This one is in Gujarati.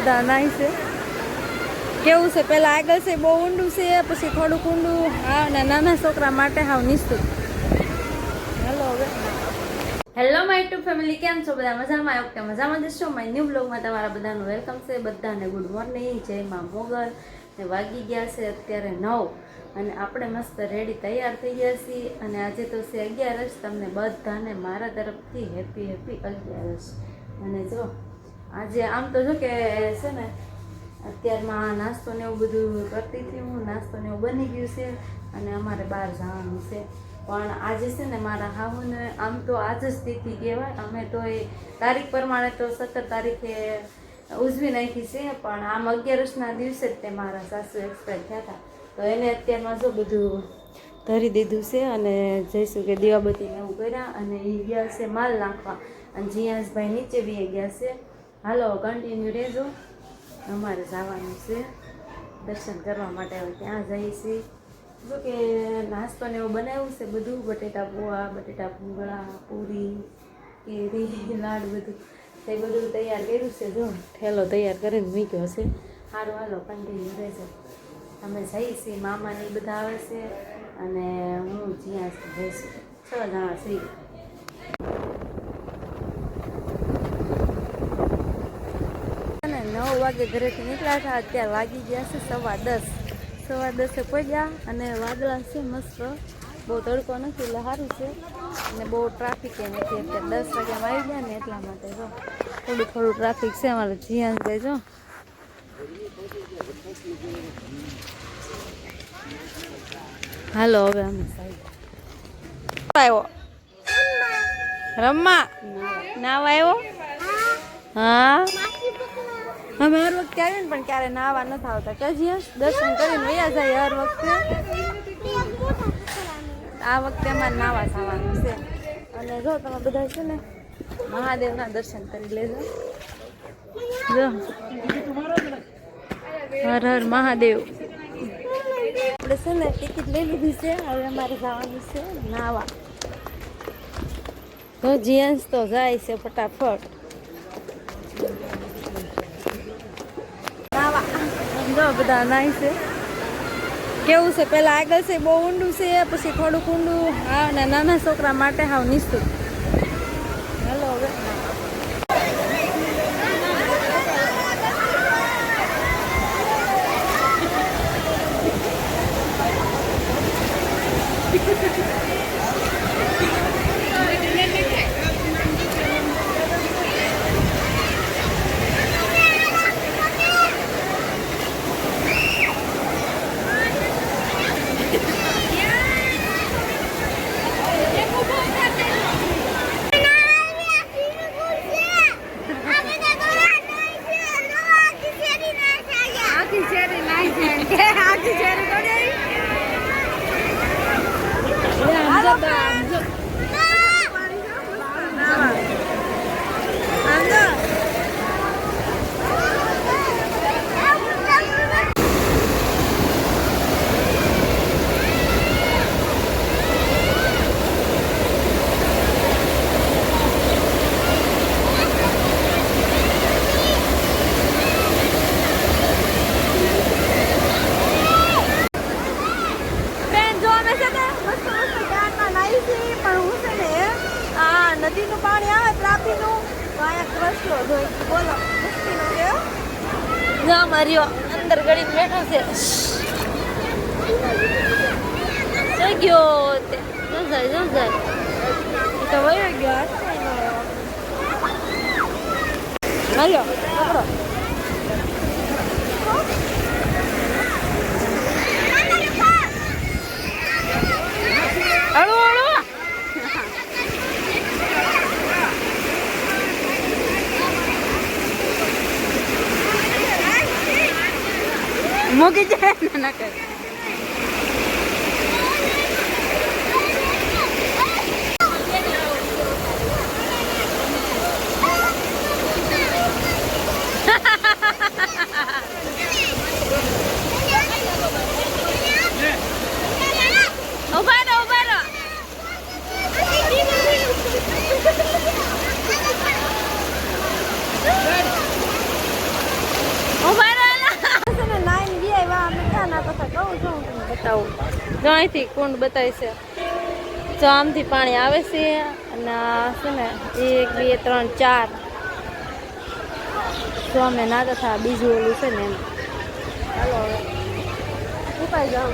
બધા નાય છે. કેવું છે પેલા આગળ છે બહુ ઊંડું છે, પછી થોડુંક ઊંડું. હા, અને નાના છોકરા માટે હાવ નિસ્તું. હેલો હવે હેલો માય યુટ્યુબ ફેમિલી, કેમ છો બધા? મજામાં? ઓકે, મજામાં જશો. માય ન્યૂ બ્લોગમાં તમારા બધાનું વેલકમ છે. બધાને ગુડ મોર્નિંગ, જય માં મોગલ. ને વાગી ગયા છે અત્યારે 9 અને આપણે મસ્ત રેડી તૈયાર થઈ ગયા છીએ. અને આજે તો છે 11. તમને બધાને મારા તરફથી હેપી 11. અને જો આજે આમ તો જો કે છે ને અત્યારમાં નાસ્તો ને એવું બધું કરતી હતી હું. નાસ્તો ને એવું બની ગયું છે અને અમારે બહાર જવાનું છે. પણ આજે છે ને મારા હાહુને આમ તો આજ જ તિથિ કહેવાય. અમે તો એ તારીખ પ્રમાણે તો 17 તારીખે ઉજવી નાખી છે, પણ આમ 11ના દિવસે જ તે મારા સાસુ એક્સપાયર થયા હતા. તો એને અત્યારમાં જો બધું ધરી દીધું છે અને જઈશું કે દીવાબત્તીને એવું કર્યા. અને એ ગયા છે માલ નાખવા અને જીયાસભાઈ નીચે બી ગયા છે. હાલો કન્ટિન્યુ રહેજો. અમારે જવાનું છે દર્શન કરવા માટે. હવે ત્યાં જઈએ છીએ. જો કે નાસ્તો ને એવું બનાવ્યું છે બધું, બટેટા પોવા, બટેટા ભૂંગળા, પૂરી, કેરી, લાડ બધું તે બધું તૈયાર કર્યું છે. જો ઠેલો તૈયાર કરીને મૂક્યો છે. સારું હાલો કન્ટિન્યુ રહેજો. અમે જઈએ છીએ, મામાને બધા આવે છે અને હું જ્યાં જઈશું. 6 જણા છીએ. 9 વાગે ઘરેથી નીકળ્યા હતા. અત્યારે વાગી ગયા છે 10:15. 10:15 પહોંચ્યા અને વાદળા છે મસ્ત. બહુ તડકો નથી એટલે સારું છે અને બહુ ટ્રાફિક એ નથી. અત્યારે 10 વાગ્યામાં આવી ગયા ને એટલા માટે જો થોડું ટ્રાફિક છે. અમારે જીયાસભાઈ જો હાલો હવે અમે આવ્યો રમ્મા નાવ આવ્યો. હા, અમે હર વખતે આવીએ ને પણ ક્યારે નાવા નથી આવતા. કજી દર્શન કરીને વયા જાય હર વખતે. આ વખતે અમારે નાવા થવાનું છે. અને જો તમે બધા છે ને મહાદેવના દર્શન કરી લેજો. જો હર હર મહાદેવ. આપણે છે ને ટિકિટ લઈ લીધી છે. હવે અમારે જવાનું છે નાવા. તો જીન્સ તો જાય છે ફટાફટ. જો બધા નાય છે. કેવું છે પેલા આગળ છે બહુ ઊંડું છે, પછી થોડુંક ઊંડું. હા, અને નાના છોકરા માટે હાવ નિસ્તું. હાલો હવે નદીનું પાણી આવે ત્રાપીનું તો અહીંયા રસ્તો જોઈ. બોલો મુશ્કેલ છે. ના માર્યો અંદર ગળી બેઠો છે. જઈ ગયો તે જાય તો વયો ગયો. હાલો પકડો. મૂકી જાય ના કરે. ઉભા રહો. બતાવું. જો અહીંથી કુંડ બતાવી છે. જો આમથી પાણી આવે છે અને આ છે ને 1 2 3 4 જો અમે નાતા હતા બીજું ઓલું છે ને એમ. હાલો હવે ઉપાય જાઓ.